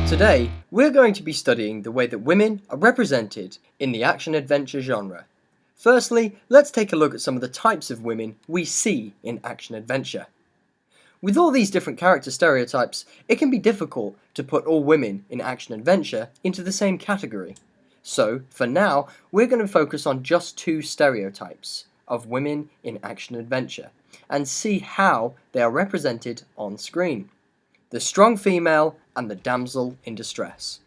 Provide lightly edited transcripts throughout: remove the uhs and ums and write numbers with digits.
Today, we're going to be studying the way that women are represented in the action-adventure genre. Firstly, let's take a look at some of the types of women we see in action-adventure. With all these different character stereotypes, it can be difficult to put all women in action-adventure into the same category. So, for now, we're going to focus on just two stereotypes of women in action-adventure and see how they are represented on screen. The strong female and the damsel in distress.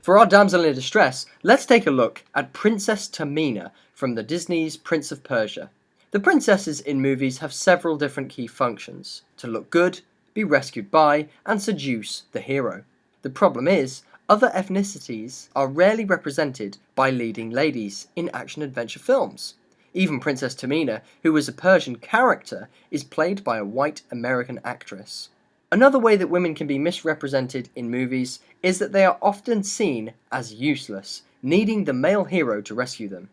For our damsel in distress, let's take a look at Princess Tamina from the Disney's Prince of Persia. The princesses in movies have several different key functions: to look good, be rescued by, and seduce the hero. The problem is, other ethnicities are rarely represented by leading ladies in action-adventure films. Even Princess Tamina, who was a Persian character, is played by a white American actress. Another way that women can be misrepresented in movies is that they are often seen as useless, needing the male hero to rescue them,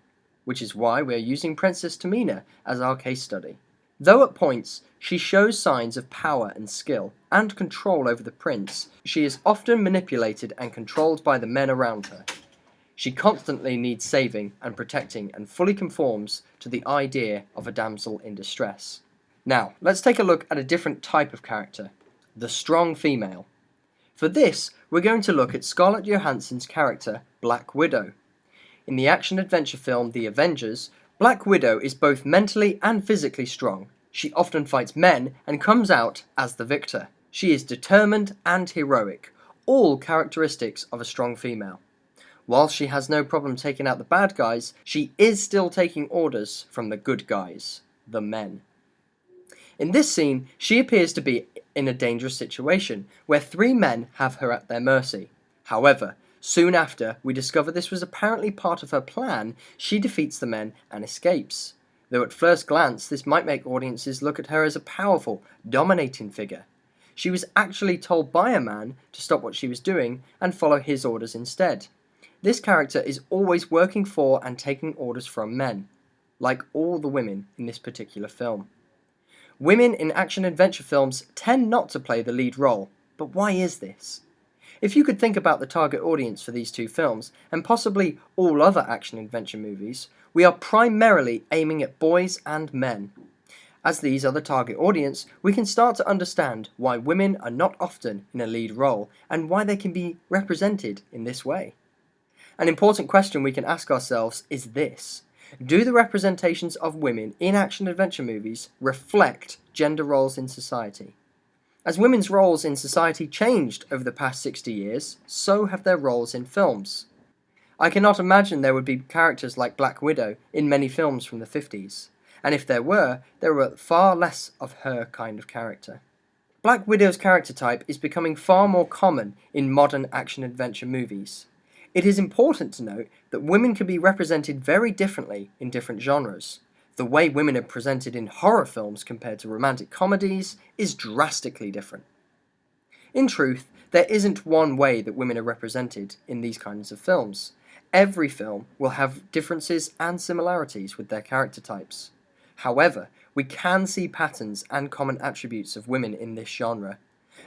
which is why we are using Princess Tamina as our case study. Though at points she shows signs of power and skill and control over the prince, she is often manipulated and controlled by the men around her. She constantly needs saving and protecting and fully conforms to the idea of a damsel in distress. Now, let's take a look at a different type of character: the strong female. For this, we're going to look at Scarlett Johansson's character, Black Widow. In the action-adventure film The Avengers, Black Widow is both mentally and physically strong. She often fights men and comes out as the victor. She is determined and heroic, all characteristics of a strong female. While she has no problem taking out the bad guys, she is still taking orders from the good guys, the men. In this scene, she appears to be in a dangerous situation, where three men have her at their mercy. However, soon after we discover this was apparently part of her plan, she defeats the men and escapes. Though at first glance this might make audiences look at her as a powerful, dominating figure. She was actually told by a man to stop what she was doing and follow his orders instead. This character is always working for and taking orders from men, like all the women in this particular film. Women in action-adventure films tend not to play the lead role, but why is this? If you could think about the target audience for these two films, and possibly all other action-adventure movies, we are primarily aiming at boys and men. As these are the target audience, we can start to understand why women are not often in a lead role, and why they can be represented in this way. An important question we can ask ourselves is this: do the representations of women in action-adventure movies reflect gender roles in society? As women's roles in society changed over the past 60 years, so have their roles in films. I cannot imagine there would be characters like Black Widow in many films from the 50s, and if there were far less of her kind of character. Black Widow's character type is becoming far more common in modern action-adventure movies. It is important to note that women can be represented very differently in different genres. The way women are presented in horror films compared to romantic comedies is drastically different. In truth, there isn't one way that women are represented in these kinds of films. Every film will have differences and similarities with their character types. However, we can see patterns and common attributes of women in this genre.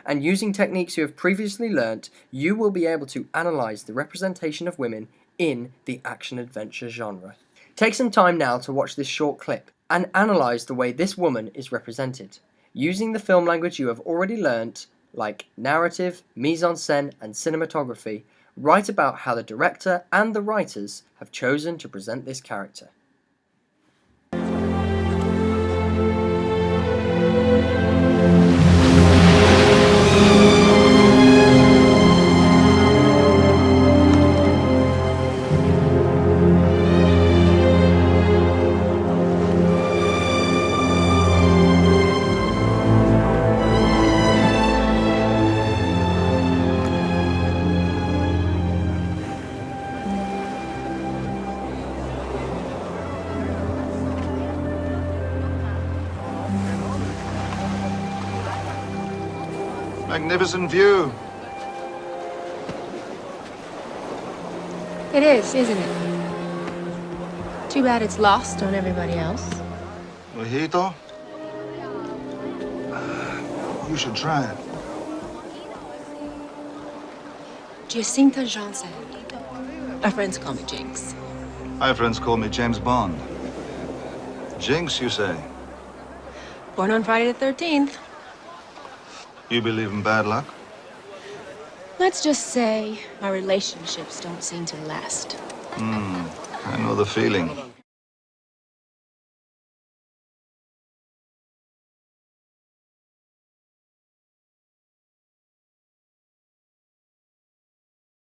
And using techniques you have previously learnt, you will be able to analyze the representation of women in the action-adventure genre. Take some time now to watch this short clip and analyze the way this woman is represented, using the film language you have already learnt, like narrative, mise-en-scène, and cinematography. Write about how the director and the writers have chosen to present this character. Magnificent view. It is, isn't it? Too bad it's lost on everybody else. Mojito? You should try it. Jacinta Johnson. Our friends call me Jinx. My friends call me James Bond. Jinx, you say? Born on Friday the 13th. You believe in bad luck? Let's just say our relationships don't seem to last. I know the feeling.